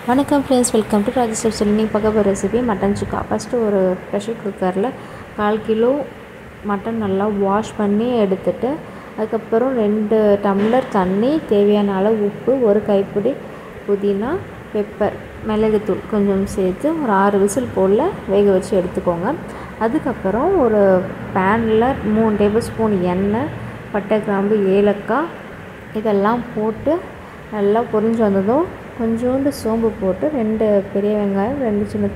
வணக்கம் friends, welcome to Rajesh சொல்லி நீங்கள் பார்க்க போகிற ரெசிபி மட்டன் சுக்கா. ஃபஸ்ட்டு ஒரு ப்ரெஷர் குக்கரில் 1/4 கிலோ மட்டன் நல்லா வாஷ் பண்ணி எடுத்துட்டு, அதுக்கப்புறம் 2 டம்ளர் தண்ணி, தேவையான அளவு உப்பு, ஒரு கைப்பிடி புதினா, பெப்பர், மிளகுத்தூள் கொஞ்சம் சேர்த்து ஒரு 6 விசில் போல் வேக வச்சு எடுத்துக்கோங்க. அதுக்கப்புறம் ஒரு பேனில் 3 டேபிள் ஸ்பூன் எண்ணெய், பட்டை, கிராம்பு, ஏலக்காய் இதெல்லாம் போட்டு நல்லா பொரிஞ்சு வந்ததும் கொஞ்சோண்டு சோம்பு போட்டு 2 பெரிய வெங்காயம், 2 சின்ன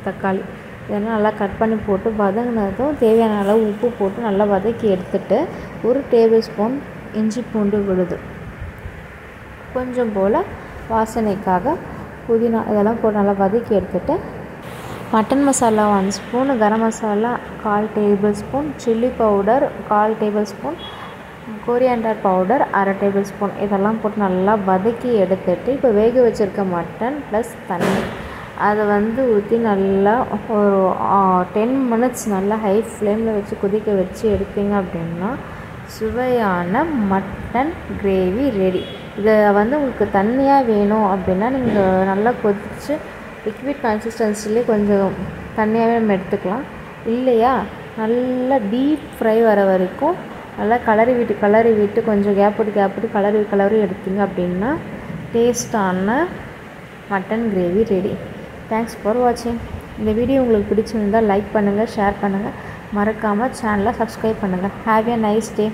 தக்காளி இதெல்லாம் நல்லா கட் பண்ணி போட்டு வதங்கினதும் தேவையான அளவு உப்பு போட்டு நல்லா வதக்கி எடுத்துட்டு, 1 டேபிள் ஸ்பூன் இஞ்சி பூண்டு விழுது, கொஞ்சம் போல் வாசனைக்காக புதினா இதெல்லாம் போட்டு நல்லா வதக்கி எடுத்துட்டு, mutton masala 1 spoon, garam masala 1/4 tablespoon, chilli powder 1/4 tablespoon, coriander powder 1/2 tablespoon இதெல்லாம் போட்டு நல்லா வதக்கி எடுத்துட்டு, இப்போ வேக வச்சுருக்க மட்டன் ப்ளஸ் தண்ணி அதை ஊற்றி நல்லா ஒரு 10 மினிட்ஸ் நல்லா ஹை ஃப்ளேமில் வச்சு கொதிக்க வச்சு எடுத்தீங்க அப்படின்னா சுவையான மட்டன் கிரேவி ரெடி. இதை உங்களுக்கு தண்ணியாக வேணும் அப்படின்னா நீங்கள் நல்லா கொதித்து லிக்விட் கன்சிஸ்டன்சிலே கொஞ்சம் தண்ணியாகவே நம்ம எடுத்துக்கலாம். இல்லையா நல்லா டீப் ஃப்ரை வர வரைக்கும் நல்லா கலரி விட்டு கொஞ்சம் கேப் விட்டு கலரி எடுத்தீங்க அப்படின்னா டேஸ்டான mutton gravy ready. Thanks for வாட்சிங். இந்த வீடியோ உங்களுக்கு பிடிச்சிருந்தால் லைக் பண்ணுங்கள், ஷேர் பண்ணுங்கள், மறக்காமல் சேனலை சப்ஸ்கிரைப் பண்ணுங்கள். Have a nice day.